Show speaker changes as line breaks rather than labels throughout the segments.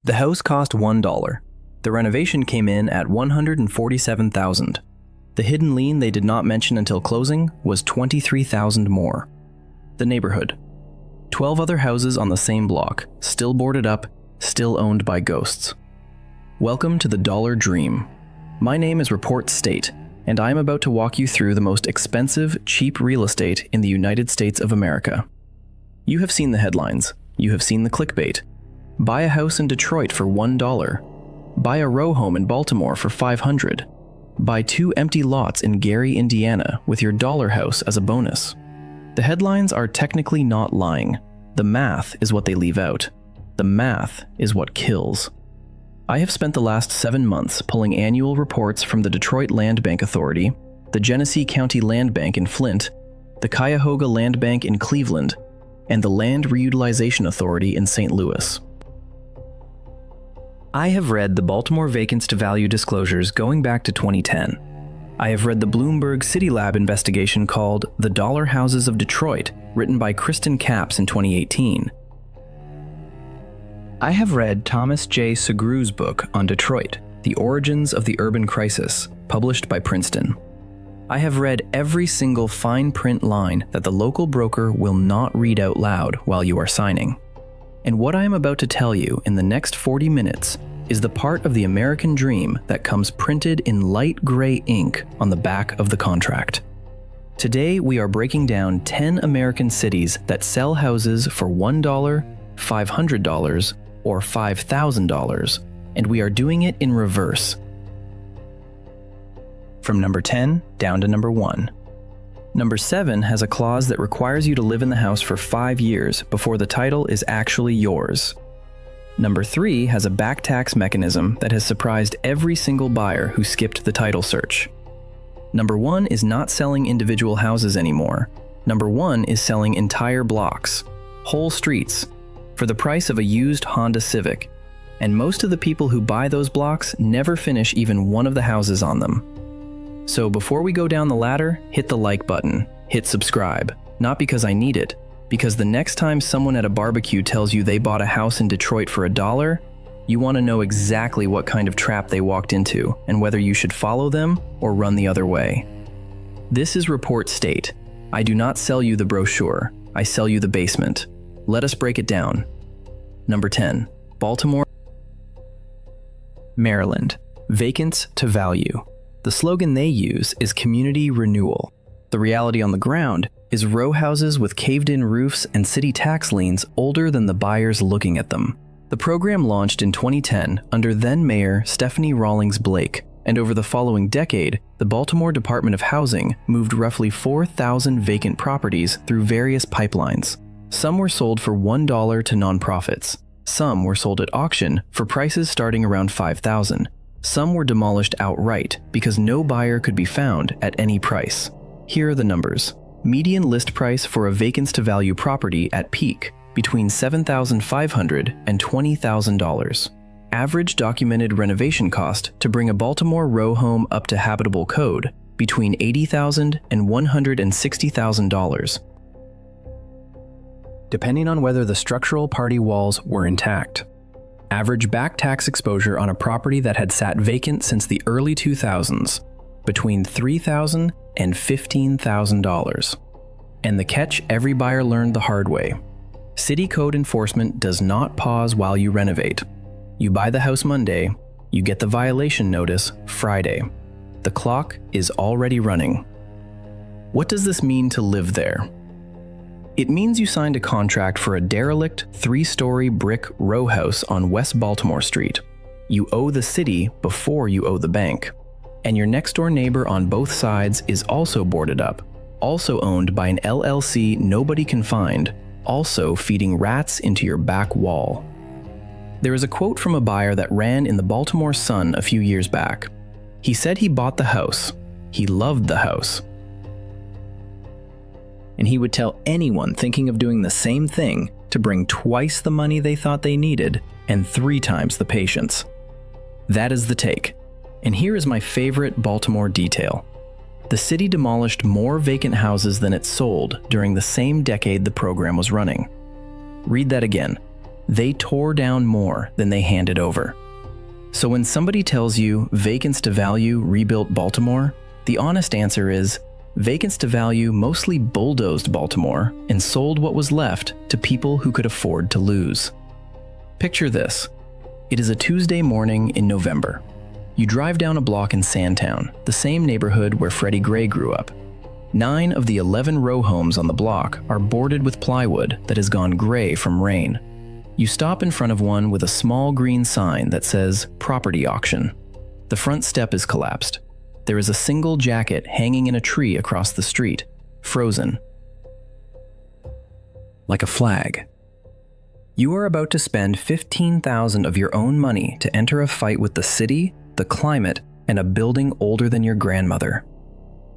The house cost $1. The renovation came in at $147,000. The hidden lien they did not mention until closing was $23,000 more. The neighborhood. 12 other houses on the same block, still boarded up, still owned by ghosts. Welcome to the Dollar Dream. My name is Report State, and I am about to walk you through the most expensive, cheap real estate in the United States of America. You have seen the headlines. You have seen the clickbait. Buy a house in Detroit for $1. Buy a row home in Baltimore for $500. Buy 2 empty lots in Gary, Indiana with your dollar house as a bonus. The headlines are technically not lying. The math is what they leave out. The math is what kills. I have spent the last 7 months pulling annual reports from the Detroit Land Bank Authority, the Genesee County Land Bank in Flint, the Cuyahoga Land Bank in Cleveland, and the Land Reutilization Authority in St. Louis. I have read the Baltimore Vacants to Value disclosures going back to 2010. I have read the Bloomberg City Lab investigation called The Dollar Houses of Detroit, written by Kristen Capps in 2018. I have read Thomas J. Sugrew's book on Detroit, The Origins of the Urban Crisis, published by Princeton. I have read every single fine print line that the local broker will not read out loud while you are signing. And what I am about to tell you in the next 40 minutes is the part of the American dream that comes printed in light gray ink on the back of the contract. Today, we are breaking down 10 American cities that sell houses for $1, $500, or $5,000, and we are doing it in reverse. From number 10 down to number 1. Number 7 has a clause that requires you to live in the house for 5 years before the title is actually yours. Number 3 has a back tax mechanism that has surprised every single buyer who skipped the title search. Number 1 is not selling individual houses anymore. Number 1 is selling entire blocks, whole streets, for the price of a used Honda Civic. And most of the people who buy those blocks never finish even one of the houses on them. So before we go down the ladder, hit the like button, hit subscribe, not because I need it, because the next time someone at a barbecue tells you they bought a house in Detroit for $1, you want to know exactly what kind of trap they walked into and whether you should follow them or run the other way. This is Report State. I do not sell you the brochure, I sell you the basement. Let us break it down. Number 10, Baltimore, Maryland. Vacants to value. The slogan they use is community renewal. The reality on the ground is row houses with caved-in roofs and city tax liens older than the buyers looking at them. The program launched in 2010 under then-Mayor Stephanie Rawlings Blake, and over the following decade, the Baltimore Department of Housing moved roughly 4,000 vacant properties through various pipelines. Some were sold for $1 to nonprofits. Some were sold at auction for prices starting around $5,000. Some were demolished outright because no buyer could be found at any price. Here are the numbers. Median list price for a vacants to value property at peak, between $7,500 and $20,000. Average documented renovation cost to bring a Baltimore row home up to habitable code, between $80,000 and $160,000. Depending on whether the structural party walls were intact. Average back tax exposure on a property that had sat vacant since the early 2000s, between $3,000 and $15,000. And the catch every buyer learned the hard way. City code enforcement does not pause while you renovate. You buy the house Monday, you get the violation notice Friday. The clock is already running. What does this mean to live there? It means you signed a contract for a derelict 3-story brick row house on West Baltimore Street. You owe the city before you owe the bank. And your next-door neighbor on both sides is also boarded up, also owned by an LLC nobody can find, also feeding rats into your back wall. There is a quote from a buyer that ran in the Baltimore Sun a few years back. He said he bought the house. He loved the house. And he would tell anyone thinking of doing the same thing to bring twice the money they thought they needed and 3 times the patience. That is the take. And here is my favorite Baltimore detail. The city demolished more vacant houses than it sold during the same decade the program was running. Read that again. They tore down more than they handed over. So when somebody tells you Vacants to Value rebuilt Baltimore, the honest answer is Vacants to Value mostly bulldozed Baltimore and sold what was left to people who could afford to lose. Picture this. It is a Tuesday morning in November. You drive down a block in Sandtown, the same neighborhood where Freddie Gray grew up. 9 of the 11 row homes on the block are boarded with plywood that has gone gray from rain. You stop in front of one with a small green sign that says property auction. The front step is collapsed. There is a single jacket hanging in a tree across the street, frozen. Like a flag. You are about to spend $15,000 of your own money to enter a fight with the city, the climate, and a building older than your grandmother.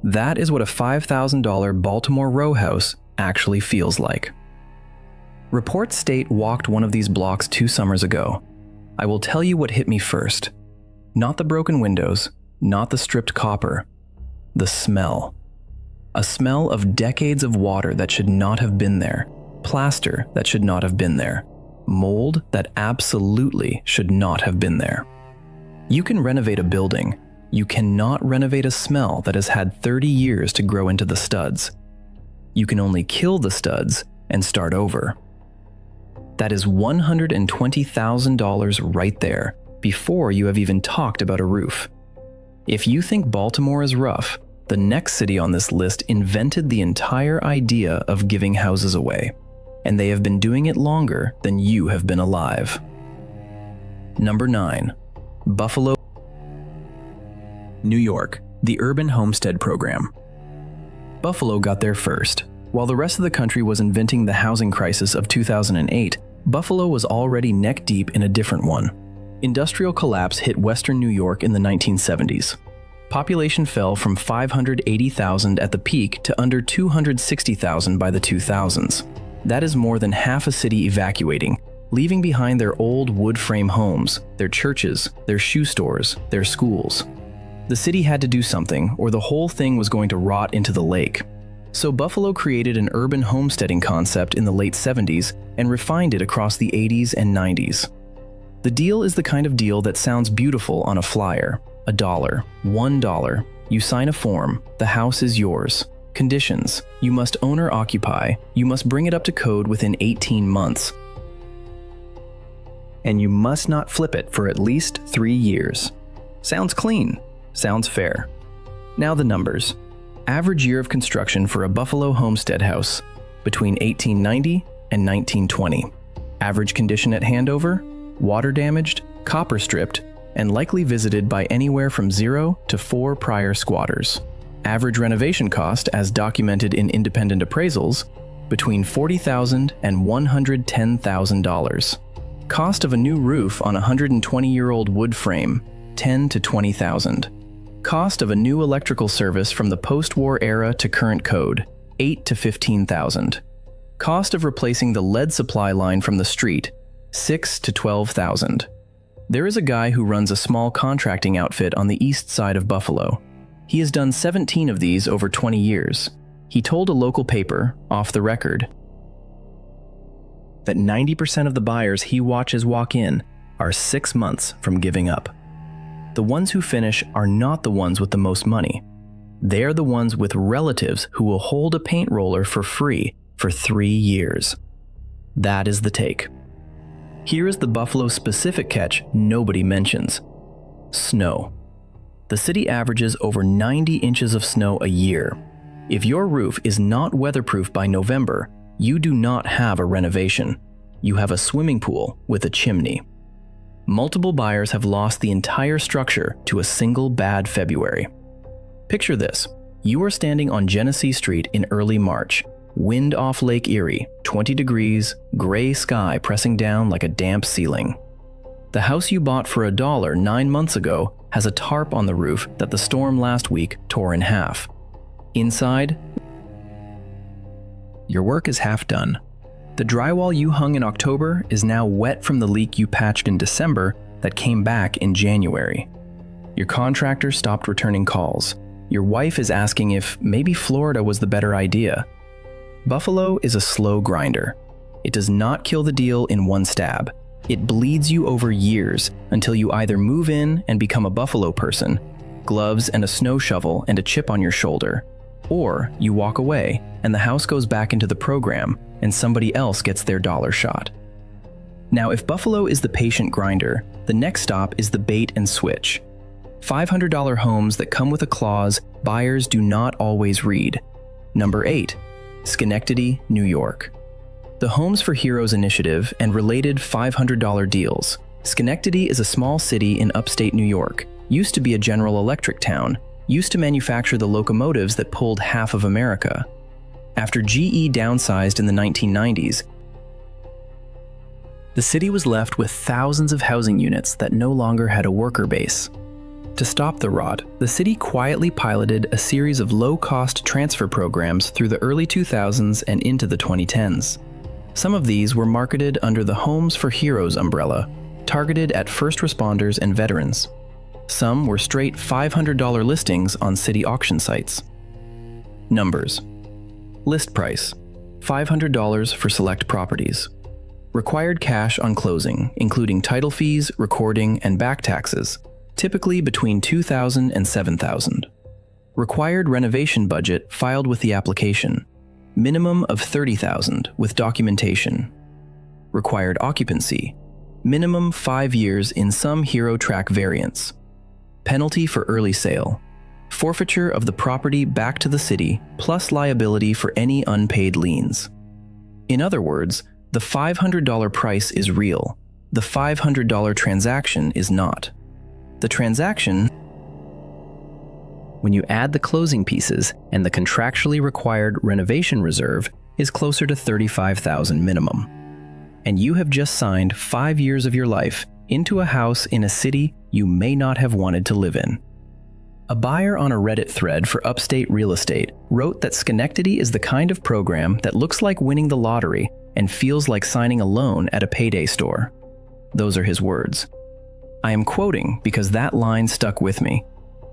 That is what a $5,000 Baltimore row house actually feels like. Reports state walked one of these blocks 2 summers ago. I will tell you what hit me first. Not the broken windows, not the stripped copper. The smell. A smell of decades of water that should not have been there. Plaster that should not have been there. Mold that absolutely should not have been there. You can renovate a building. You cannot renovate a smell that has had 30 years to grow into the studs. You can only kill the studs and start over. That is $120,000 right there before you have even talked about a roof. If you think Baltimore is rough, the next city on this list invented the entire idea of giving houses away, and they have been doing it longer than you have been alive. Number 9. Buffalo, New York, the Urban Homestead Program. Buffalo got there first. While the rest of the country was inventing the housing crisis of 2008, Buffalo was already neck-deep in a different one. Industrial collapse hit western New York in the 1970s. Population fell from 580,000 at the peak to under 260,000 by the 2000s. That is more than half a city evacuating, leaving behind their old wood frame homes, their churches, their shoe stores, their schools. The city had to do something, or the whole thing was going to rot into the lake. So Buffalo created an urban homesteading concept in the late 70s and refined it across the 80s and 90s. The deal is the kind of deal that sounds beautiful on a flyer. $1, $1. You sign a form, the house is yours. Conditions: you must own or occupy, you must bring it up to code within 18 months. And you must not flip it for at least 3 years. Sounds clean, sounds fair. Now the numbers. Average year of construction for a Buffalo homestead house, between 1890 and 1920. Average condition at handover: water damaged, copper stripped, and likely visited by anywhere from 0 to 4 prior squatters. Average renovation cost, as documented in independent appraisals, between $40,000 and $110,000. Cost of a new roof on a 120-year-old wood frame, $10,000 to $20,000. Cost of a new electrical service from the post-war era to current code, $8,000 to $15,000. Cost of replacing the lead supply line from the street, $6,000 to $12,000. There is a guy who runs a small contracting outfit on the east side of Buffalo. He has done 17 of these over 20 years. He told a local paper, off the record, that 90% of the buyers he watches walk in are 6 months from giving up. The ones who finish are not the ones with the most money. They are the ones with relatives who will hold a paint roller for free for 3 years. That is the take. Here is the Buffalo-specific catch nobody mentions: snow. The city averages over 90 inches of snow a year. If your roof is not weatherproof by November, you do not have a renovation. You have a swimming pool with a chimney. Multiple buyers have lost the entire structure to a single bad February. Picture this. You are standing on Genesee Street in early March. Wind off Lake Erie, 20 degrees, gray sky pressing down like a damp ceiling. The house you bought for $1 9 months ago has a tarp on the roof that the storm last week tore in half. Inside, your work is half done. The drywall you hung in October is now wet from the leak you patched in December that came back in January. Your contractor stopped returning calls. Your wife is asking if maybe Florida was the better idea. Buffalo is a slow grinder. It does not kill the deal in one stab. It bleeds you over years until you either move in and become a Buffalo person, gloves and a snow shovel and a chip on your shoulder, or you walk away and the house goes back into the program and somebody else gets their dollar shot. Now, if Buffalo is the patient grinder, the next stop is the bait and switch. $500 homes that come with a clause buyers do not always read. Number 8, Schenectady, New York. The Homes for Heroes initiative and related $500 deals. Schenectady is a small city in upstate New York, used to be a General Electric town, used to manufacture the locomotives that pulled half of America. After GE downsized in the 1990s, the city was left with thousands of housing units that no longer had a worker base. To stop the rot, the city quietly piloted a series of low-cost transfer programs through the early 2000s and into the 2010s. Some of these were marketed under the Homes for Heroes umbrella, targeted at first responders and veterans. Some were straight $500 listings on city auction sites. Numbers. List price, $500 for select properties. Required cash on closing, including title fees, recording, and back taxes, typically between $2,000 and $7,000. Required renovation budget filed with the application, minimum of $30,000 with documentation. Required occupancy, minimum 5 years in some Hero Track variants. Penalty for early sale, forfeiture of the property back to the city, plus liability for any unpaid liens. In other words, the $500 price is real. The $500 transaction is not. The transaction, when you add the closing pieces and the contractually required renovation reserve, is closer to $35,000 minimum. And you have just signed 5 years of your life into a house in a city you may not have wanted to live in. A buyer on a Reddit thread for upstate real estate wrote that Schenectady is the kind of program that looks like winning the lottery and feels like signing a loan at a payday store. Those are his words. I am quoting because that line stuck with me.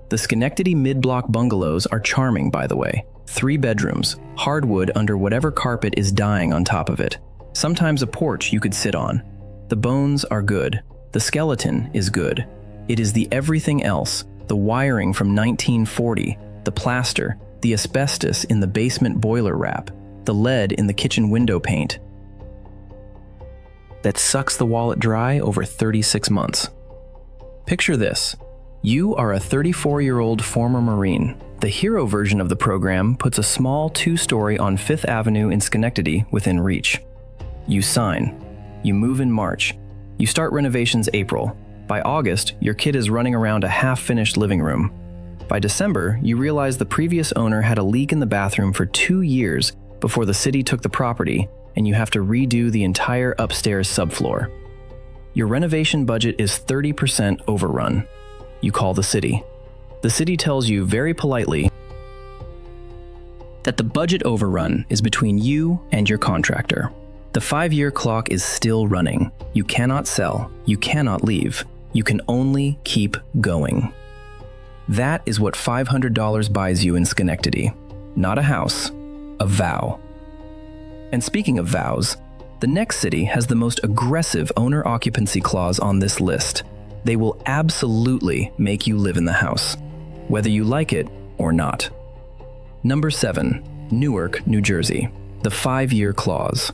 The Schenectady mid-block bungalows are charming, by the way. 3 bedrooms, hardwood under whatever carpet is dying on top of it. Sometimes a porch you could sit on. The bones are good. The skeleton is good. It is the everything else, the wiring from 1940, the plaster, the asbestos in the basement boiler wrap, the lead in the kitchen window paint, that sucks the wallet dry over 36 months. Picture this. You are a 34-year-old former Marine. The hero version of the program puts a small 2-story on 5th Avenue in Schenectady within reach. You sign. You move in March. You start renovations April. By August, your kid is running around a half-finished living room. By December, you realize the previous owner had a leak in the bathroom for 2 years before the city took the property, and you have to redo the entire upstairs subfloor. Your renovation budget is 30% overrun. You call the city. The city tells you very politely that the budget overrun is between you and your contractor. The 5-year clock is still running. You cannot sell. You cannot leave. You can only keep going. That is what $500 buys you in Schenectady. Not a house, a vow. And speaking of vows, the next city has the most aggressive owner occupancy clause on this list. They will absolutely make you live in the house, whether you like it or not. Number 7, Newark, New Jersey. The 5-year clause.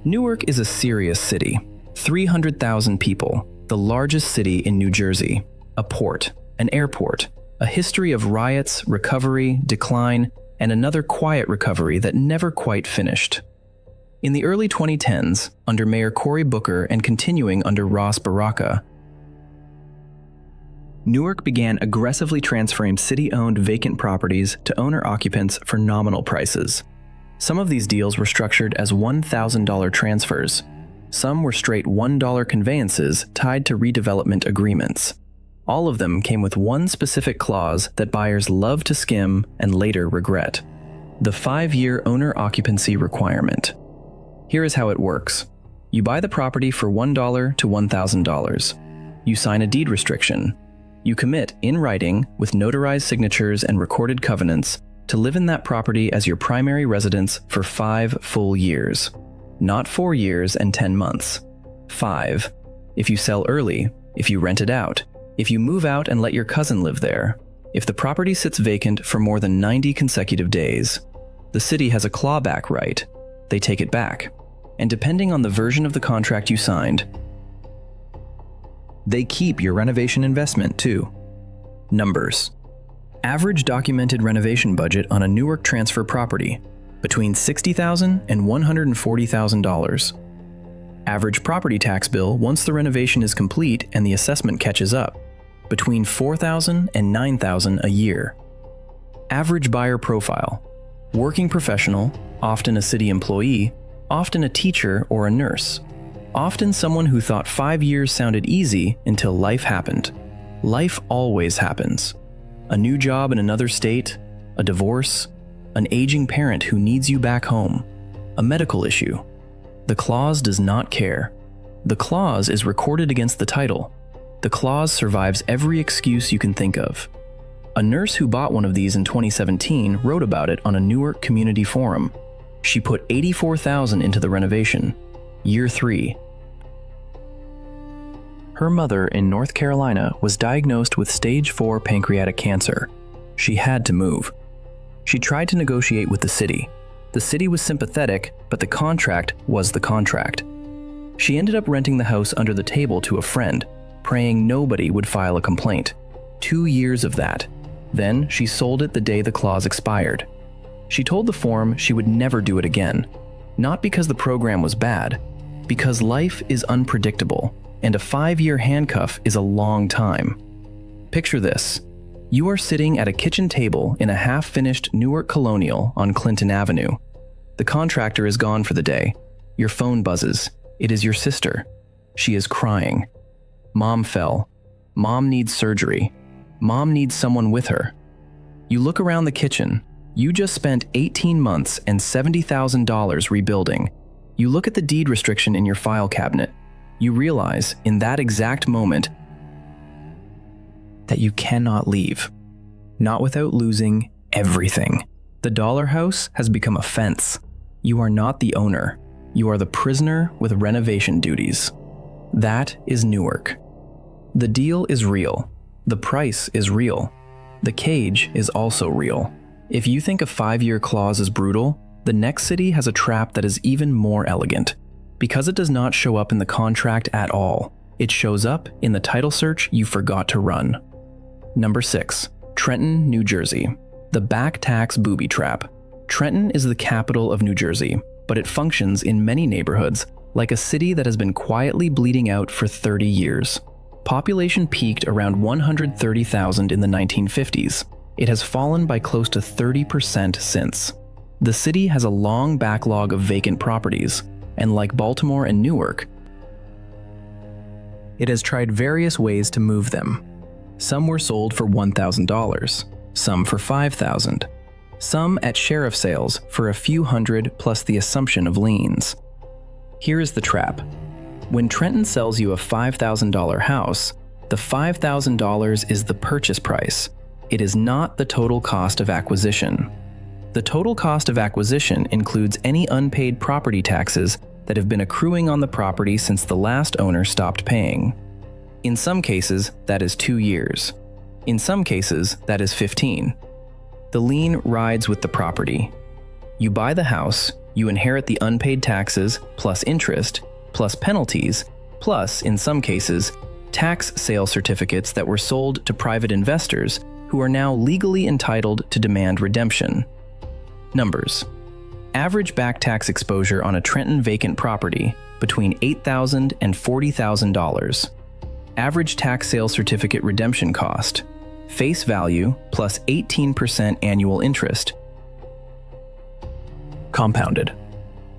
Newark is a serious city. 300,000 people, the largest city in New Jersey. A port, an airport, a history of riots, recovery, decline, and another quiet recovery that never quite finished. In the early 2010s, under Mayor Cory Booker and continuing under Ross Baraka, Newark began aggressively transferring city-owned vacant properties to owner-occupants for nominal prices. Some of these deals were structured as $1,000 transfers. Some were straight $1 conveyances tied to redevelopment agreements. All of them came with one specific clause that buyers love to skim and later regret: the 5-year owner occupancy requirement. Here is how it works. You buy the property for $1 to $1,000. You sign a deed restriction. You commit in writing with notarized signatures and recorded covenants to live in that property as your primary residence for 5 full years. not 4 years and 10 months. 5. If you sell early, if you rent it out, if you move out and let your cousin live there, if the property sits vacant for more than 90 consecutive days. The city has a clawback right. They take it back. And depending on the version of the contract you signed, they keep your renovation investment too. Numbers. Average documented renovation budget on a Newark transfer property, between $60,000 and $140,000. Average property tax bill once the renovation is complete and the assessment catches up, between $4,000 and $9,000 a year. Average buyer profile. Working professional, often a city employee, often a teacher or a nurse. Often someone who thought 5 years sounded easy until life happened. Life always happens. A new job in another state, a divorce, an aging parent who needs you back home, a medical issue. The clause does not care. The clause is recorded against the title. The clause survives every excuse you can think of. A nurse who bought one of these in 2017 wrote about it on a Newark community forum. She put $84,000 into the renovation. Year 3. Her mother in North Carolina was diagnosed with stage 4 pancreatic cancer. She had to move. She tried to negotiate with the city. The city was sympathetic, but the contract was the contract. She ended up renting the house under the table to a friend, praying nobody would file a complaint. 2 years of that. Then she sold it the day the clause expired. She told the forum she would never do it again, not because the program was bad, because life is unpredictable, and a 5-year handcuff is a long time. Picture this. You are sitting at a kitchen table in a half-finished Newark Colonial on Clinton Avenue. The contractor is gone for the day. Your phone buzzes. It is your sister. She is crying. Mom fell. Mom needs surgery. Mom needs someone with her. You look around the kitchen. You just spent 18 months and $70,000 rebuilding. You look at the deed restriction in your file cabinet. You realize, in that exact moment, that you cannot leave. Not without losing everything. The dollar house has become a fence. You are not the owner. You are the prisoner with renovation duties. That is Newark. The deal is real. The price is real. The cage is also real. If you think a 5-year clause is brutal, the next city has a trap that is even more elegant. Because it does not show up in the contract at all, it shows up in the title search you forgot to run. Number 6. Trenton, New Jersey. The back tax booby trap. Trenton is the capital of New Jersey, but it functions in many neighborhoods like a city that has been quietly bleeding out for 30 years. Population peaked around 130,000 in the 1950s. It has fallen by close to 30% since. The city has a long backlog of vacant properties, and like Baltimore and Newark, it has tried various ways to move them. Some were sold for $1,000, some for $5,000, some at sheriff sales for a few hundred plus the assumption of liens. Here is the trap. When Trenton sells you a $5,000 house, the $5,000 is the purchase price. It is not the total cost of acquisition. The total cost of acquisition includes any unpaid property taxes that have been accruing on the property since the last owner stopped paying. In some cases, that is 2 years. In some cases, that is 15. The lien rides with the property. You buy the house, you inherit the unpaid taxes, plus interest, plus penalties, plus, in some cases, tax sale certificates that were sold to private investors who are now legally entitled to demand redemption. Numbers. Average back tax exposure on a Trenton vacant property between $8,000 and $40,000. Average tax sale certificate redemption cost. Face value plus 18% annual interest. Compounded.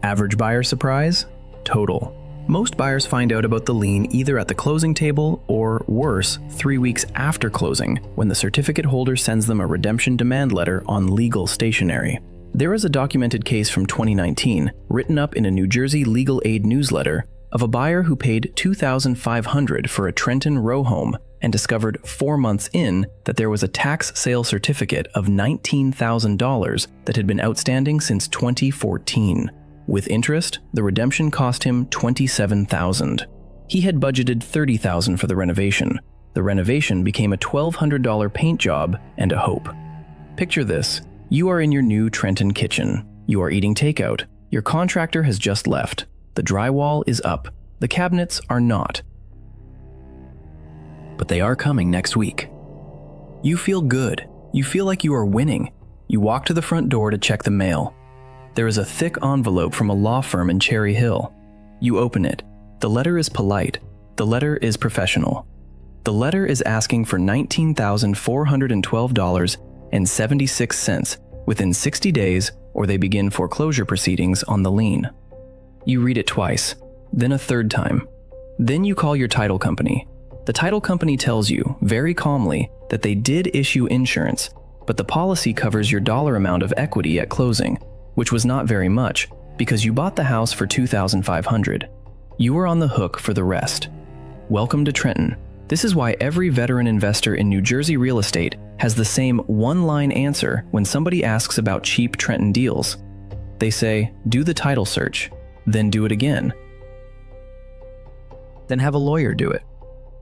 Average buyer surprise. Total. Most buyers find out about the lien either at the closing table or, worse, 3 weeks after closing, when the certificate holder sends them a redemption demand letter on legal stationery. There is a documented case from 2019, written up in a New Jersey legal aid newsletter, of a buyer who paid $2,500 for a Trenton row home and discovered 4 months in that there was a tax sale certificate of $19,000 that had been outstanding since 2014. With interest, the redemption cost him $27,000. He had budgeted $30,000 for the renovation. The renovation became a $1,200 paint job and a hope. Picture this. You are in your new Trenton kitchen. You are eating takeout. Your contractor has just left. The drywall is up. The cabinets are not. But they are coming next week. You feel good. You feel like you are winning. You walk to the front door to check the mail. There is a thick envelope from a law firm in Cherry Hill. You open it. The letter is polite. The letter is professional. The letter is asking for $19,412.76 within 60 days, or they begin foreclosure proceedings on the lien. You read it twice, then a third time. Then you call your title company. The title company tells you, very calmly, that they did issue insurance, but the policy covers your dollar amount of equity at closing, which was not very much, because you bought the house for $2,500. You are on the hook for the rest. Welcome to Trenton. This is why every veteran investor in New Jersey real estate has the same one-line answer when somebody asks about cheap Trenton deals. They say, do the title search, then do it again. Then have a lawyer do it.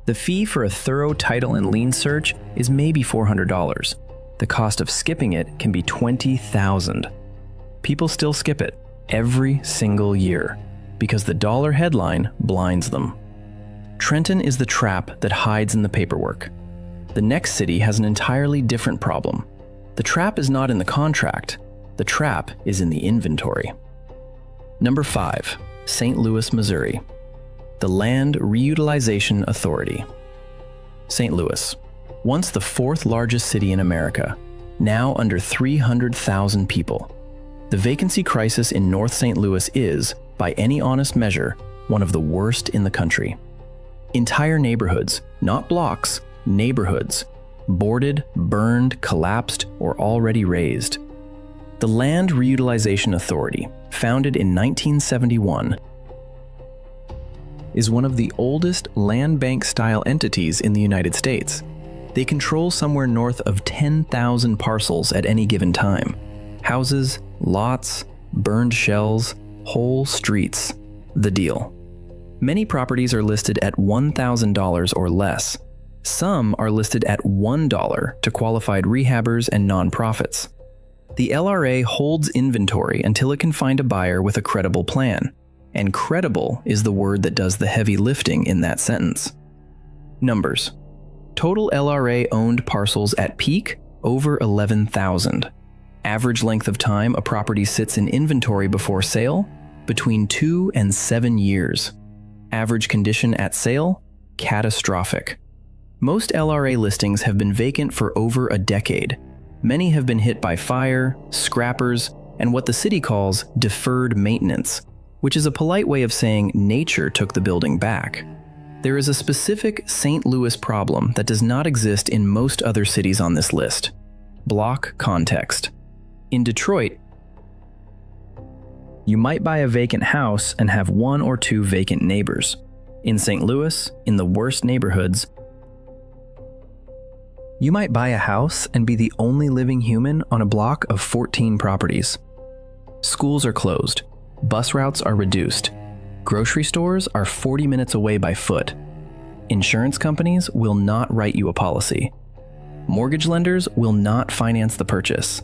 The fee for a thorough title and lien search is maybe $400. The cost of skipping it can be $20,000. People still skip it every single year because the dollar headline blinds them. Trenton is the trap that hides in the paperwork. The next city has an entirely different problem. The trap is not in the contract. The trap is in the inventory. Number 5, St. Louis, Missouri. The Land Reutilization Authority. St. Louis, once the 4th largest city in America, now under 300,000 people. The vacancy crisis in North St. Louis is, by any honest measure, one of the worst in the country. Entire neighborhoods, not blocks, neighborhoods, boarded, burned, collapsed, or already razed. The Land Reutilization Authority, founded in 1971, is one of the oldest land bank-style entities in the United States. They control somewhere north of 10,000 parcels at any given time. Houses, lots, burned shells, whole streets. The deal. Many properties are listed at $1,000 or less. Some are listed at $1 to qualified rehabbers and nonprofits. The LRA holds inventory until it can find a buyer with a credible plan. And credible is the word that does the heavy lifting in that sentence. Numbers. Total LRA-owned parcels at peak, over 11,000. Average length of time a property sits in inventory before sale, between 2 and 7 years. Average condition at sale, catastrophic. Most LRA listings have been vacant for over a decade. Many have been hit by fire, scrappers, and what the city calls deferred maintenance, which is a polite way of saying nature took the building back. There is a specific St. Louis problem that does not exist in most other cities on this list. Block context. In Detroit, you might buy a vacant house and have 1 or 2 vacant neighbors. In St. Louis, in the worst neighborhoods, you might buy a house and be the only living human on a block of 14 properties. Schools are closed. Bus routes are reduced. Grocery stores are 40 minutes away by foot. Insurance companies will not write you a policy. Mortgage lenders will not finance the purchase.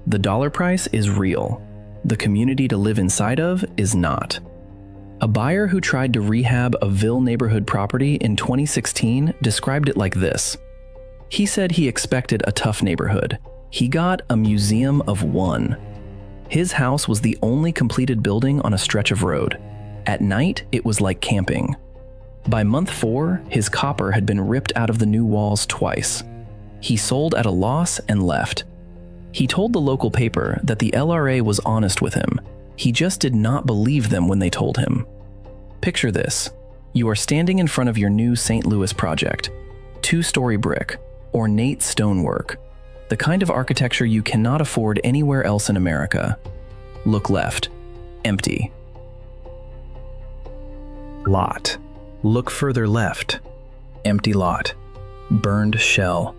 The dollar price is real. The community to live inside of is not. A buyer who tried to rehab a Ville neighborhood property in 2016 described it like this. He said he expected a tough neighborhood. He got a museum of one. His house was the only completed building on a stretch of road. At night, it was like camping. By month 4, his copper had been ripped out of the new walls twice. He sold at a loss and left. He told the local paper that the LRA was honest with him. He just did not believe them when they told him. Picture this. You are standing in front of your new St. Louis project. 2-story brick, ornate stonework. The kind of architecture you cannot afford anywhere else in America. Look left. Empty. Lot. Look further left. Empty lot. Burned shell.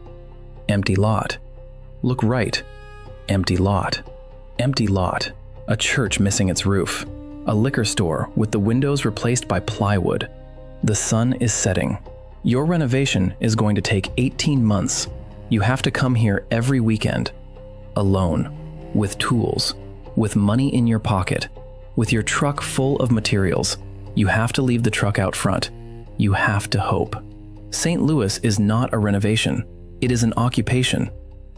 Empty lot. Look right. Empty lot. Empty lot. A church missing its roof. A liquor store with the windows replaced by plywood. The sun is setting. Your renovation is going to take 18 months. You have to come here every weekend. Alone. With tools. With money in your pocket. With your truck full of materials. You have to leave the truck out front. You have to hope. St. Louis is not a renovation. It is an occupation.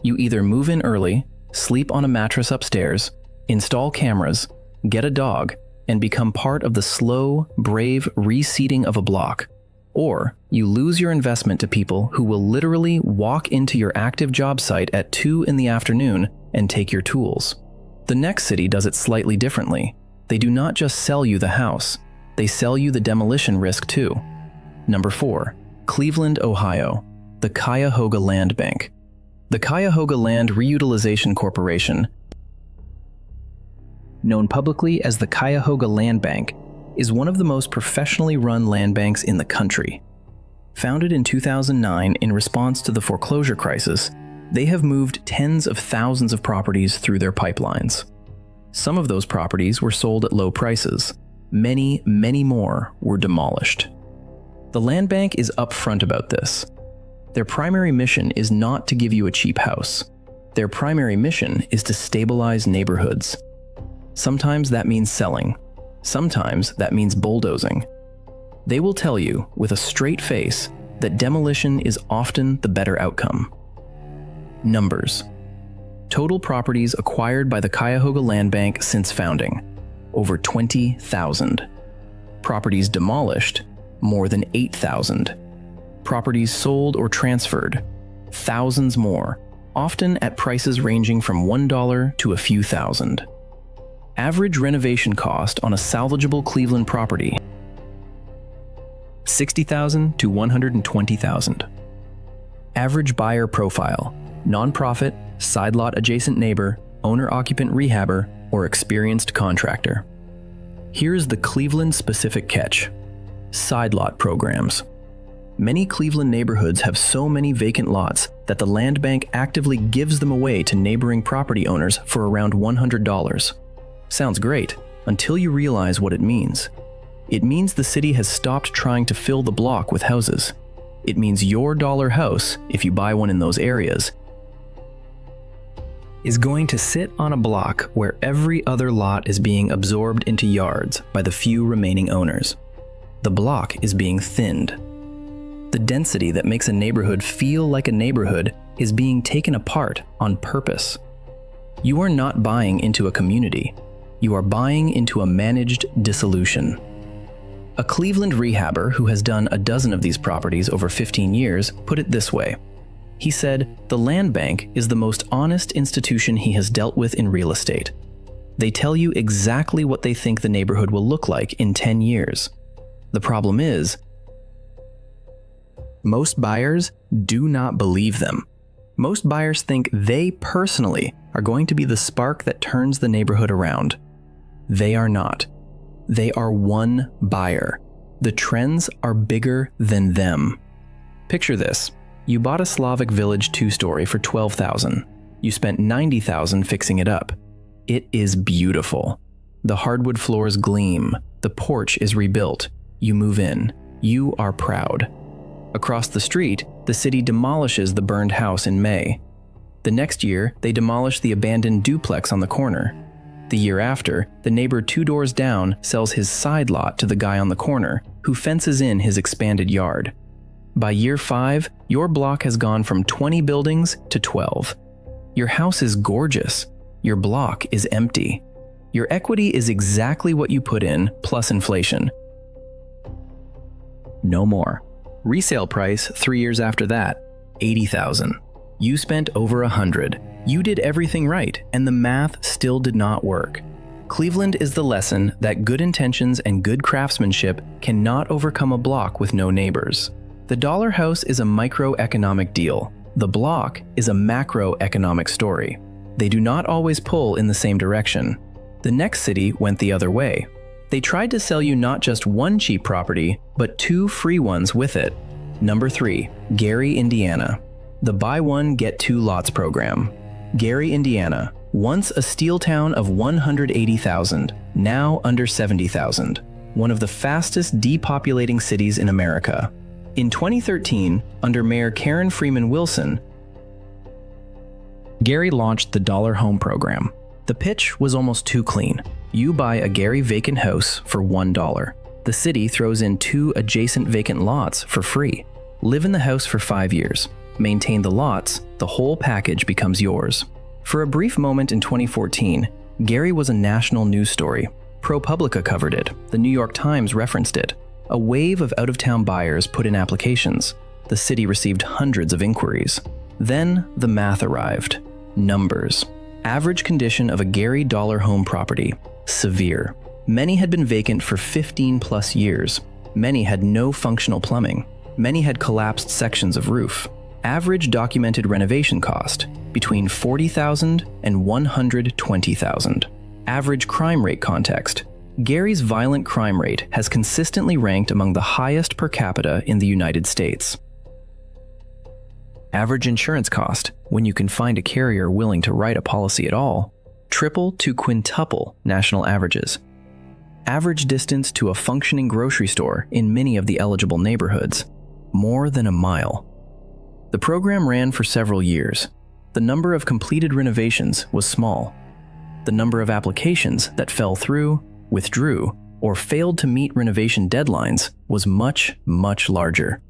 You either move in early, sleep on a mattress upstairs, install cameras, get a dog, and become part of the slow, brave reseeding of a block. Or you lose your investment to people who will literally walk into your active job site at 2 in the afternoon and take your tools. The next city does it slightly differently. They do not just sell you the house, they sell you the demolition risk too. Number 4, Cleveland, Ohio, the Cuyahoga Land Bank. The Cuyahoga Land Reutilization Corporation, known publicly as the Cuyahoga Land Bank, is one of the most professionally run land banks in the country. Founded in 2009 in response to the foreclosure crisis, they have moved tens of thousands of properties through their pipelines. Some of those properties were sold at low prices. Many, many more were demolished. The land bank is upfront about this. Their primary mission is not to give you a cheap house. Their primary mission is to stabilize neighborhoods. Sometimes that means selling. Sometimes that means bulldozing. They will tell you with a straight face that demolition is often the better outcome. Numbers. Total properties acquired by the Cuyahoga Land Bank since founding, over 20,000. Properties demolished, more than 8,000. Properties sold or transferred, thousands more, often at prices ranging from $1 to a few thousand. Average renovation cost on a salvageable Cleveland property, $60,000 to $120,000. Average buyer profile, nonprofit, side lot adjacent neighbor, owner-occupant rehabber, or experienced contractor. Here's the Cleveland-specific catch. Side lot programs. Many Cleveland neighborhoods have so many vacant lots that the land bank actively gives them away to neighboring property owners for around $100. Sounds great, until you realize what it means. It means the city has stopped trying to fill the block with houses. It means your dollar house, if you buy one in those areas, is going to sit on a block where every other lot is being absorbed into yards by the few remaining owners. The block is being thinned. The density that makes a neighborhood feel like a neighborhood is being taken apart on purpose. You are not buying into a community. You are buying into a managed dissolution. A Cleveland rehabber who has done a dozen of these properties over 15 years put it this way. He said, "The land bank is the most honest institution he has dealt with in real estate. They tell you exactly what they think the neighborhood will look like in 10 years. The problem is, most buyers do not believe them. Most buyers think they personally are going to be the spark that turns the neighborhood around. They are not. They are one buyer. The trends are bigger than them." Picture this. You bought a Slavic Village 2-story for $12,000. You spent $90,000 fixing it up. It is beautiful. The hardwood floors gleam. The porch is rebuilt. You move in. You are proud. Across the street, the city demolishes the burned house in May. The next year, they demolish the abandoned duplex on the corner. The year after, the neighbor 2 doors down sells his side lot to the guy on the corner, who fences in his expanded yard. By year 5, your block has gone from 20 buildings to 12. Your house is gorgeous. Your block is empty. Your equity is exactly what you put in, plus inflation. No more. Resale price 3 years after that, $80,000. You spent over $100. You did everything right, and the math still did not work. Cleveland is the lesson that good intentions and good craftsmanship cannot overcome a block with no neighbors. The dollar house is a microeconomic deal. The block is a macroeconomic story. They do not always pull in the same direction. The next city went the other way. They tried to sell you not just one cheap property, but 2 free ones with it. Number 3, Gary, Indiana. The Buy One, Get 2 Lots program. Gary, Indiana, once a steel town of 180,000, now under 70,000, one of the fastest depopulating cities in America. In 2013, under Mayor Karen Freeman Wilson, Gary launched the Dollar Home Program. The pitch was almost too clean. You buy a Gary vacant house for $1. The city throws in 2 adjacent vacant lots for free. Live in the house for 5 years. Maintain the lots, the whole package becomes yours. For a brief moment in 2014, Gary was a national news story. ProPublica covered it. The New York Times referenced it. A wave of out-of-town buyers put in applications. The city received hundreds of inquiries. Then the math arrived. Numbers. Average condition of a Gary dollar home property: severe. Many had been vacant for 15+ years. Many had no functional plumbing. Many had collapsed sections of roof. Average documented renovation cost: between $40,000 and $120,000. Average crime rate context: Gary's violent crime rate has consistently ranked among the highest per capita in the United States. Average insurance cost, when you can find a carrier willing to write a policy at all: triple to quintuple national averages. Average distance to a functioning grocery store in many of the eligible neighborhoods: more than a mile. The program ran for several years. The number of completed renovations was small. The number of applications that fell through, withdrew, or failed to meet renovation deadlines was much, much larger.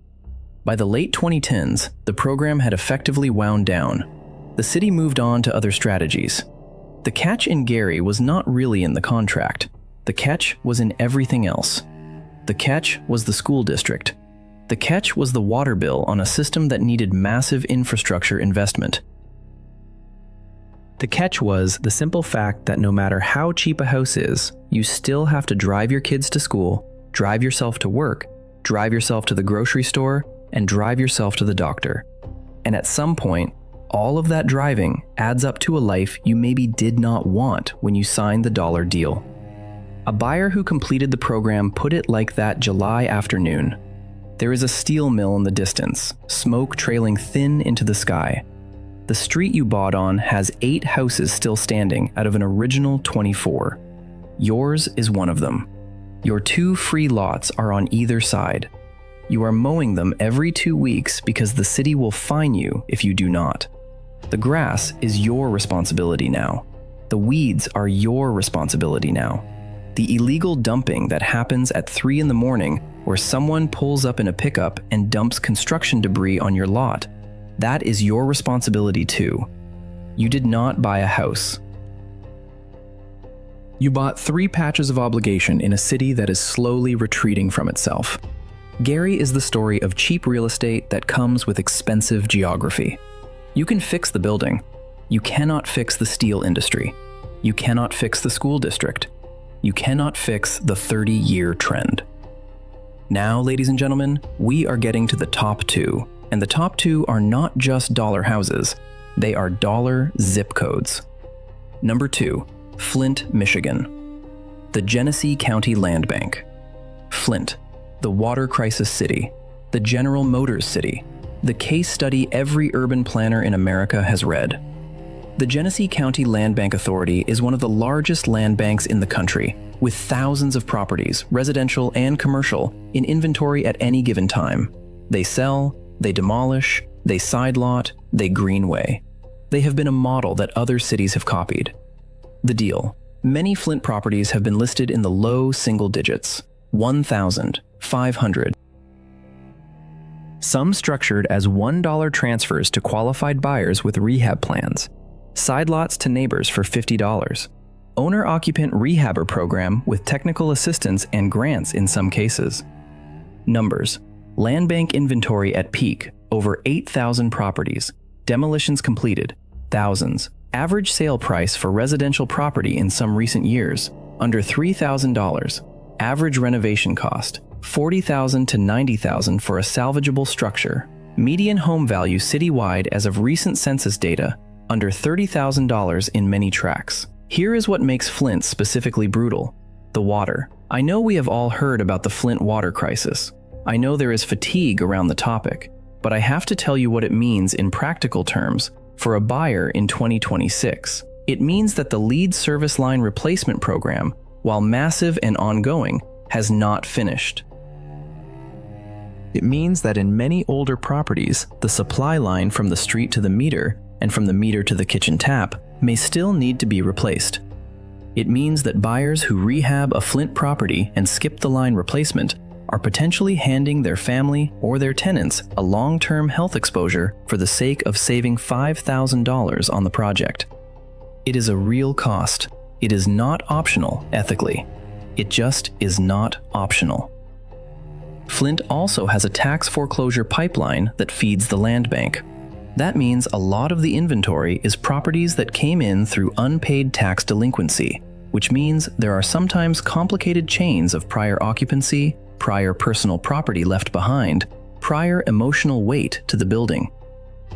By the late 2010s, the program had effectively wound down. The city moved on to other strategies. The catch in Gary was not really in the contract. The catch was in everything else. The catch was the school district. The catch was the water bill on a system that needed massive infrastructure investment. The catch was the simple fact that no matter how cheap a house is, you still have to drive your kids to school, drive yourself to work, drive yourself to the grocery store, and drive yourself to the doctor. And at some point, all of that driving adds up to a life you maybe did not want when you signed the dollar deal. A buyer who completed the program put it like that July afternoon. There is a steel mill in the distance, smoke trailing thin into the sky. The street you bought on has 8 houses still standing out of an original 24. Yours is one of them. Your 2 free lots are on either side. You are mowing them every 2 weeks because the city will fine you if you do not. The grass is your responsibility now. The weeds are your responsibility now. The illegal dumping that happens at 3 in the morning, where someone pulls up in a pickup and dumps construction debris on your lot, that is your responsibility too. You did not buy a house. You bought 3 patches of obligation in a city that is slowly retreating from itself. Gary is the story of cheap real estate that comes with expensive geography. You can fix the building. You cannot fix the steel industry. You cannot fix the school district. You cannot fix the 30-year trend. Now, ladies and gentlemen, we are getting to the top 2. And the top 2 are not just dollar houses. They are dollar zip codes. Number 2, Flint, Michigan. The Genesee County Land Bank. Flint, the water crisis city. The General Motors city. The case study every urban planner in America has read. The Genesee County Land Bank Authority is one of the largest land banks in the country, with thousands of properties, residential and commercial, in inventory at any given time. They sell, they demolish, they sidelot, they greenway. They have been a model that other cities have copied. The deal: many Flint properties have been listed in the low single digits, 1,000, 500. Some structured as $1 transfers to qualified buyers with rehab plans. Side lots to neighbors for $50. Owner-occupant rehabber program with technical assistance and grants in some cases. Numbers: land bank inventory at peak, over 8,000 properties. Demolitions completed, thousands. Average sale price for residential property in some recent years, under $3,000. Average renovation cost, $40,000 to $90,000 for a salvageable structure. Median home value citywide as of recent census data, under $30,000 in many tracts. Here is what makes Flint specifically brutal: the water. I know we have all heard about the Flint water crisis. I know there is fatigue around the topic, but I have to tell you what it means in practical terms for a buyer in 2026. It means that the lead service line replacement program, while massive and ongoing, has not finished. It means that in many older properties, the supply line from the street to the meter and from the meter to the kitchen tap may still need to be replaced. It means that buyers who rehab a Flint property and skip the line replacement are potentially handing their family or their tenants a long-term health exposure for the sake of saving $5,000 on the project. It is a real cost. It is not optional ethically. It just is not optional. Flint also has a tax foreclosure pipeline that feeds the land bank. That means a lot of the inventory is properties that came in through unpaid tax delinquency, which means there are sometimes complicated chains of prior occupancy, prior personal property left behind, prior emotional weight to the building.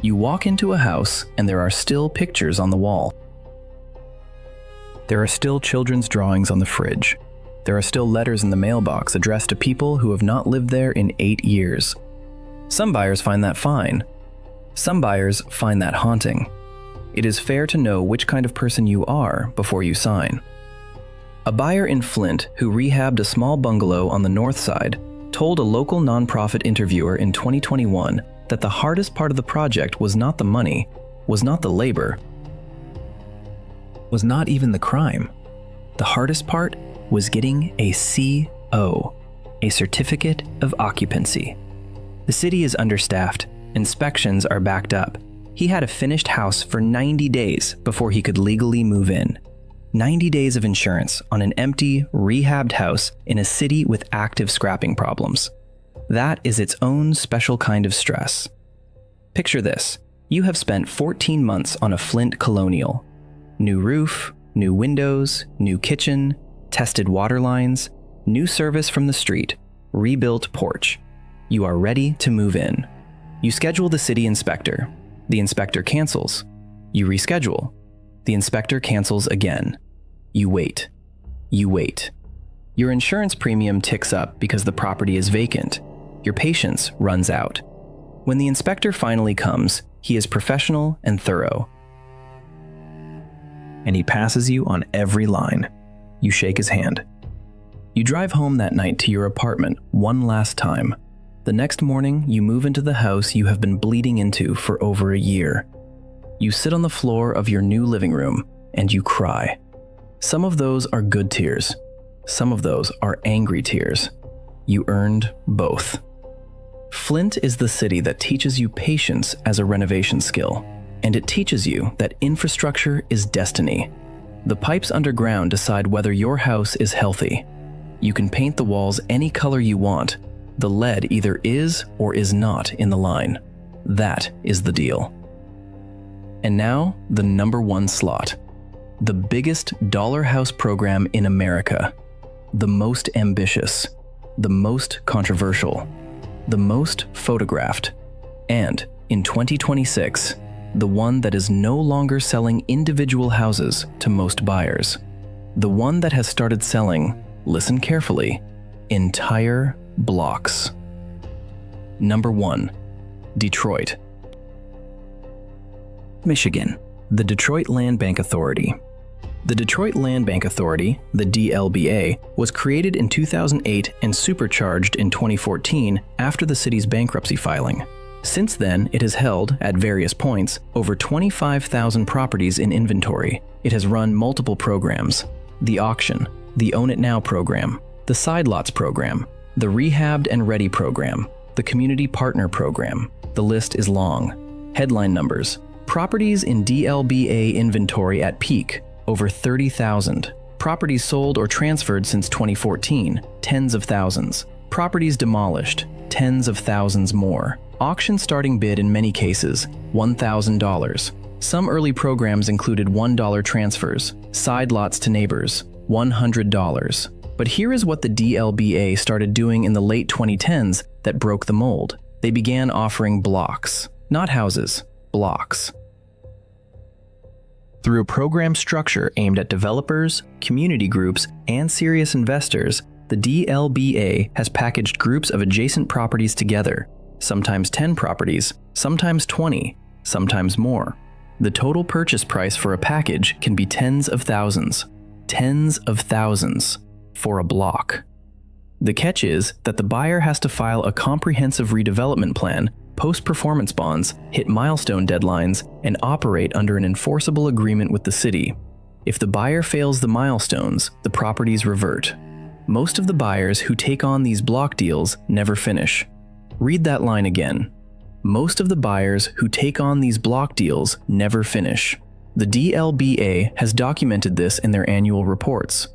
You walk into a house and there are still pictures on the wall. There are still children's drawings on the fridge. There are still letters in the mailbox addressed to people who have not lived there in 8 years. Some buyers find that fine. Some buyers find that haunting. It is fair to know which kind of person you are before you sign. A buyer in Flint who rehabbed a small bungalow on the north side told a local nonprofit interviewer in 2021 that the hardest part of the project was not the money, was not the labor, was not even the crime. The hardest part was getting a CO, a certificate of occupancy. The city is understaffed. Inspections are backed up. He had a finished house for 90 days before he could legally move in. 90 days of insurance on an empty, rehabbed house in a city with active scrapping problems. That is its own special kind of stress. Picture this. You have spent 14 months on a Flint colonial. New roof, new windows, new kitchen, tested water lines, new service from the street, rebuilt porch. You are ready to move in. You schedule the city inspector. The inspector cancels. You reschedule. The inspector cancels again. You wait. You wait. Your insurance premium ticks up because the property is vacant. Your patience runs out. When the inspector finally comes, he is professional and thorough. And he passes you on every line. You shake his hand. You drive home that night to your apartment one last time. The next morning, you move into the house you have been bleeding into for over a year. You sit on the floor of your new living room and you cry. Some of those are good tears. Some of those are angry tears. You earned both. Flint is the city that teaches you patience as a renovation skill, and it teaches you that infrastructure is destiny. The pipes underground decide whether your house is healthy. You can paint the walls any color you want. The lead either is or is not in the line. That is the deal. And now, the #1 slot. The biggest dollar house program in America. The most ambitious. The most controversial. The most photographed. And, in 2026, the one that is no longer selling individual houses to most buyers. The one that has started selling, listen carefully, entire blocks. #1. Detroit. Michigan. The Detroit Land Bank Authority. The Detroit Land Bank Authority, the DLBA, was created in 2008 and supercharged in 2014 after the city's bankruptcy filing. Since then, it has held, at various points, over 25,000 properties in inventory. It has run multiple programs: the auction, the Own It Now program, the Side Lots program, the Rehabbed and Ready program, the Community Partner program. The list is long. Headline numbers: properties in DLBA inventory at peak, over 30,000. Properties sold or transferred since 2014, tens of thousands. Properties demolished, tens of thousands more. Auction starting bid in many cases, $1,000. Some early programs included $1 transfers, side lots to neighbors, $100. But here is what the DLBA started doing in the late 2010s that broke the mold. They began offering blocks, not houses, blocks. Through a program structure aimed at developers, community groups, and serious investors, the DLBA has packaged groups of adjacent properties together, sometimes 10 properties, sometimes 20, sometimes more. The total purchase price for a package can be tens of thousands. tens of thousands for a block. The catch is that the buyer has to file a comprehensive redevelopment plan, post performance bonds, hit milestone deadlines, and operate under an enforceable agreement with the city. If the buyer fails the milestones, the properties revert. Most of the buyers who take on these block deals never finish. Read that line again. Most of the buyers who take on these block deals never finish. The DLBA has documented this in their annual reports.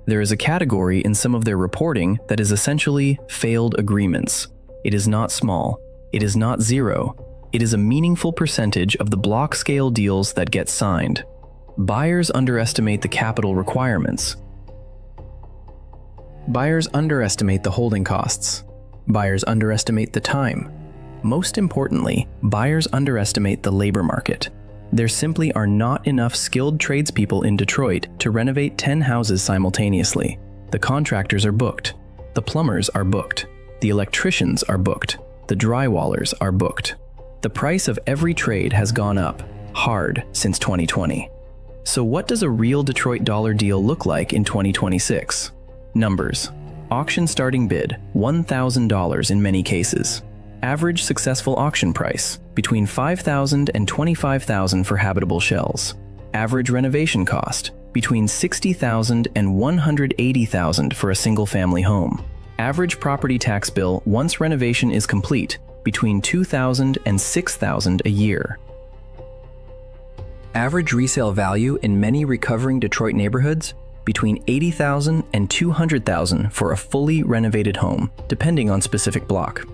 There is a category in some of their reporting that is essentially failed agreements. It is not small. It is not zero. It is a meaningful percentage of the block scale deals that get signed. Buyers underestimate the capital requirements. Buyers underestimate the holding costs. Buyers underestimate the time. Most importantly, buyers underestimate the labor market. There simply are not enough skilled tradespeople in Detroit to renovate 10 houses simultaneously. The contractors are booked. The plumbers are booked. The electricians are booked. The drywallers are booked. The price of every trade has gone up hard since 2020. So what does a real Detroit dollar deal look like in 2026? Numbers. Auction starting bid, $1,000 in many cases. Average successful auction price, between $5,000 and $25,000 for habitable shells. Average renovation cost, between $60,000 and $180,000 for a single-family home. Average property tax bill once renovation is complete, between $2,000 and $6,000 a year. Average resale value in many recovering Detroit neighborhoods, between $80,000 and $200,000 for a fully renovated home, depending on specific block.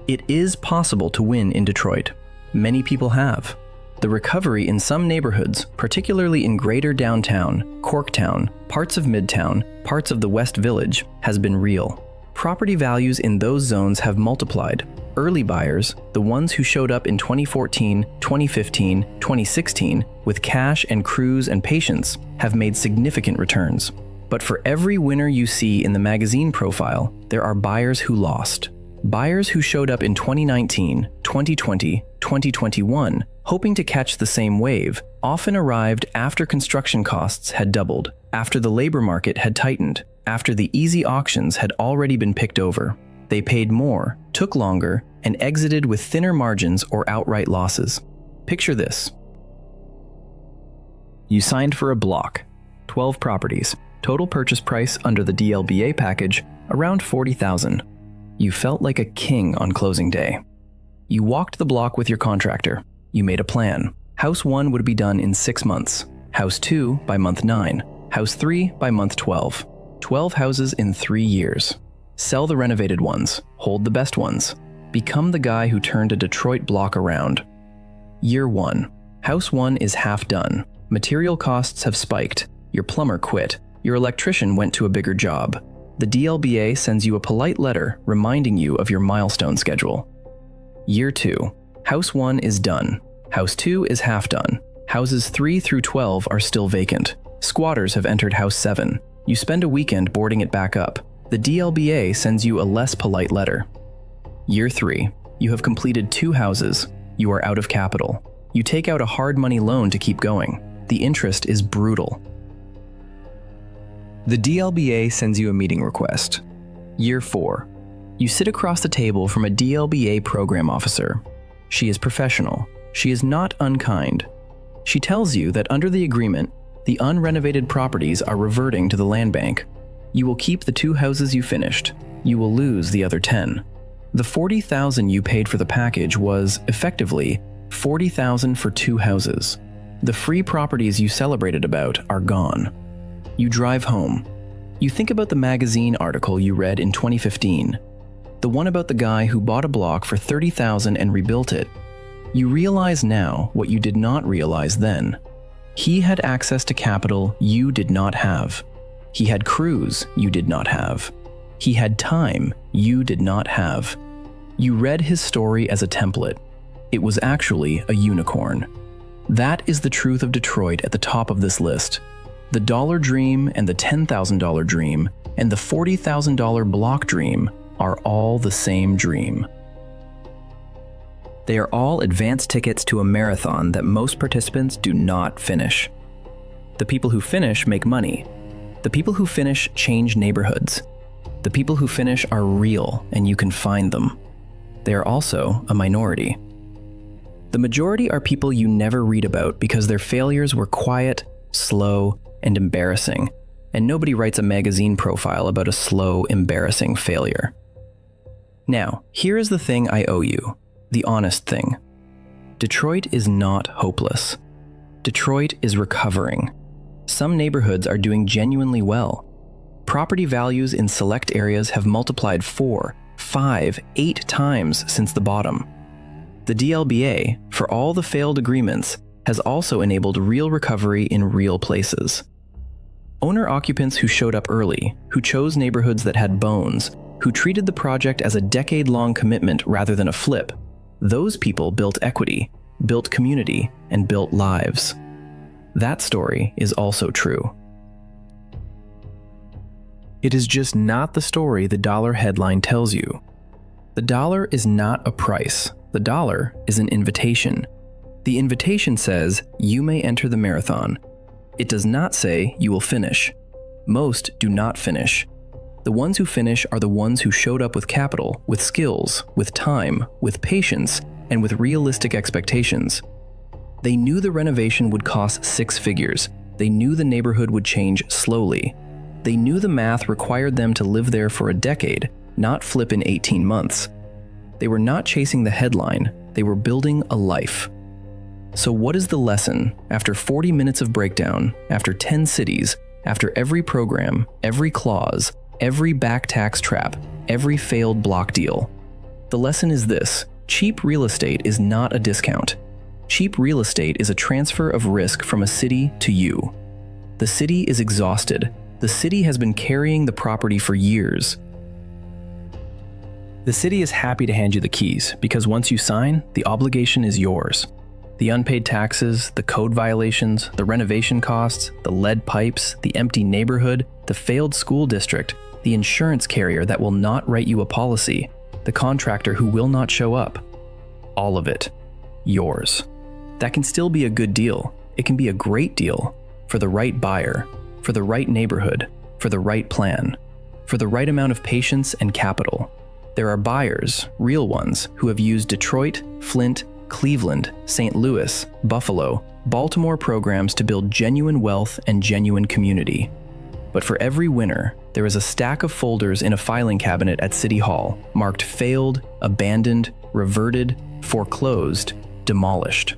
It is possible to win in Detroit. Many people have. The recovery in some neighborhoods, particularly in Greater Downtown, Corktown, parts of Midtown, parts of the West Village, has been real. Property values in those zones have multiplied. Early buyers, the ones who showed up in 2014, 2015, 2016, with cash and crews and patience, have made significant returns. But for every winner you see in the magazine profile, there are buyers who lost. Buyers who showed up in 2019, 2020, 2021, hoping to catch the same wave, often arrived after construction costs had doubled, after the labor market had tightened, after the easy auctions had already been picked over. They paid more, took longer, and exited with thinner margins or outright losses. Picture this. You signed for a block, 12 properties, total purchase price under the DLBA package, around $40,000. You felt like a king on closing day. You walked the block with your contractor. You made a plan. House 1 would be done in 6 months. House 2 by month 9. House 3 by month 12. 12 houses in 3 years. Sell the renovated ones. Hold the best ones. Become the guy who turned a Detroit block around. Year 1. House 1 is half done. Material costs have spiked. Your plumber quit. Your electrician went to a bigger job. The DLBA sends you a polite letter reminding you of your milestone schedule. Year 2. House 1 is done. House 2 is half done. Houses 3 through 12 are still vacant. Squatters have entered House 7. You spend a weekend boarding it back up. The DLBA sends you a less polite letter. Year 3. You have completed 2 houses. You are out of capital. You take out a hard money loan to keep going. The interest is brutal. The DLBA sends you a meeting request. Year 4. You sit across the table from a DLBA program officer. She is professional. She is not unkind. She tells you that under the agreement, the unrenovated properties are reverting to the land bank. You will keep the 2 houses you finished. You will lose the other 10. The $40,000 you paid for the package was, effectively, $40,000 for 2 houses. The free properties you celebrated about are gone. You drive home. You think about the magazine article you read in 2015, the one about the guy who bought a block for $30,000 and rebuilt it. You realize now what you did not realize then. He had access to capital you did not have. He had crews you did not have. He had time you did not have. You read his story as a template. It was actually a unicorn. That is the truth of Detroit at the top of this list. The dollar dream and the $10,000 dream and the $40,000 block dream are all the same dream. They are all advance tickets to a marathon that most participants do not finish. The people who finish make money. The people who finish change neighborhoods. The people who finish are real and you can find them. They are also a minority. The majority are people you never read about because their failures were quiet, slow, and embarrassing, and nobody writes a magazine profile about a slow, embarrassing failure. Now, here is the thing I owe you, the honest thing. Detroit is not hopeless. Detroit is recovering. Some neighborhoods are doing genuinely well. Property values in select areas have multiplied 4, 5, 8 times since the bottom. The DLBA, for all the failed agreements, has also enabled real recovery in real places. Owner-occupants who showed up early, who chose neighborhoods that had bones, who treated the project as a decade-long commitment rather than a flip, those people built equity, built community, and built lives. That story is also true. It is just not the story the dollar headline tells you. The dollar is not a price. The dollar is an invitation. The invitation says, you may enter the marathon. It does not say you will finish. Most do not finish. The ones who finish are the ones who showed up with capital, with skills, with time, with patience, and with realistic expectations. They knew the renovation would cost 6 figures. They knew the neighborhood would change slowly. They knew the math required them to live there for a decade, not flip in 18 months. They were not chasing the headline, they were building a life. So what is the lesson after 40 minutes of breakdown, after 10 cities, after every program, every clause, every back tax trap, every failed block deal? The lesson is this: cheap real estate is not a discount. Cheap real estate is a transfer of risk from a city to you. The city is exhausted. The city has been carrying the property for years. The city is happy to hand you the keys because once you sign, the obligation is yours. The unpaid taxes, the code violations, the renovation costs, the lead pipes, the empty neighborhood, the failed school district, the insurance carrier that will not write you a policy, the contractor who will not show up. All of it, yours. That can still be a good deal. It can be a great deal for the right buyer, for the right neighborhood, for the right plan, for the right amount of patience and capital. There are buyers, real ones, who have used Detroit, Flint, Cleveland, St. Louis, Buffalo, Baltimore programs to build genuine wealth and genuine community. But for every winner, there is a stack of folders in a filing cabinet at City Hall, marked failed, abandoned, reverted, foreclosed, demolished.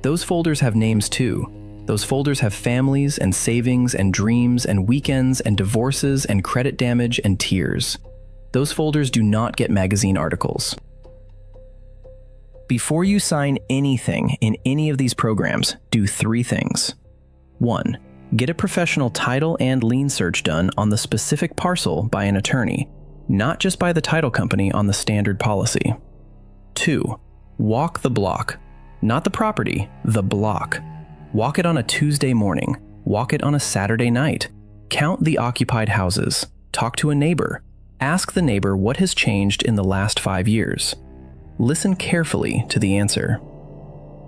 Those folders have names too. Those folders have families and savings and dreams and weekends and divorces and credit damage and tears. Those folders do not get magazine articles. Before you sign anything in any of these programs, do 3 things. 1. Get a professional title and lien search done on the specific parcel by an attorney, not just by the title company on the standard policy. 2. Walk the block. Not the property, the block. Walk it on a Tuesday morning. Walk it on a Saturday night. Count the occupied houses. Talk to a neighbor. Ask the neighbor what has changed in the last 5 years. Listen carefully to the answer.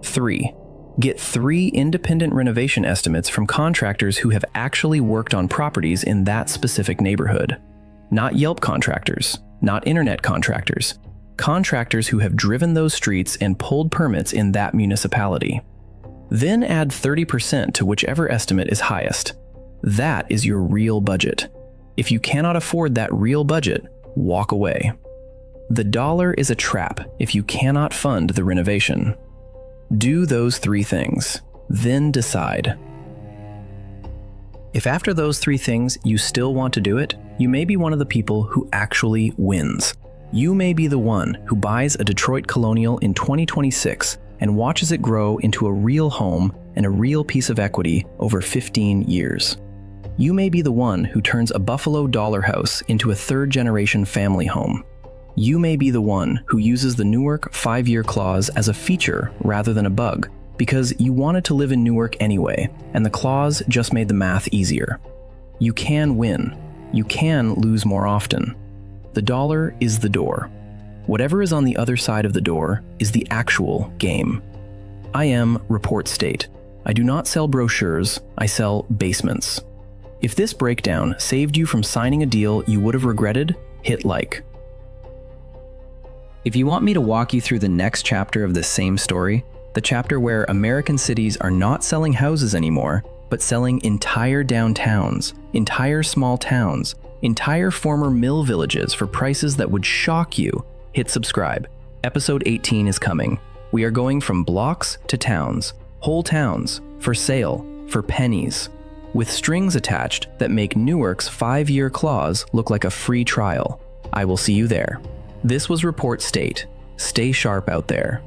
3. Get 3 independent renovation estimates from contractors who have actually worked on properties in that specific neighborhood. Not Yelp contractors, not internet contractors. Contractors who have driven those streets and pulled permits in that municipality. Then add 30% to whichever estimate is highest. That is your real budget. If you cannot afford that real budget, walk away. The dollar is a trap if you cannot fund the renovation. Do those 3 things, then decide. If after those 3 things you still want to do it, you may be one of the people who actually wins. You may be the one who buys a Detroit Colonial in 2026 and watches it grow into a real home and a real piece of equity over 15 years. You may be the one who turns a Buffalo dollar house into a 3rd-generation family home. You may be the one who uses the Newark 5-year clause as a feature rather than a bug, because you wanted to live in Newark anyway, and the clause just made the math easier. You can win. You can lose more often. The dollar is the door. Whatever is on the other side of the door is the actual game. I am Report State. I do not sell brochures, I sell basements. If this breakdown saved you from signing a deal you would have regretted, hit like. If you want me to walk you through the next chapter of this same story, the chapter where American cities are not selling houses anymore, but selling entire downtowns, entire small towns, entire former mill villages for prices that would shock you, hit subscribe. Episode 18 is coming. We are going from blocks to towns, whole towns, for sale, for pennies, with strings attached that make Newark's 5-year clause look like a free trial. I will see you there. This was Report State. Stay sharp out there.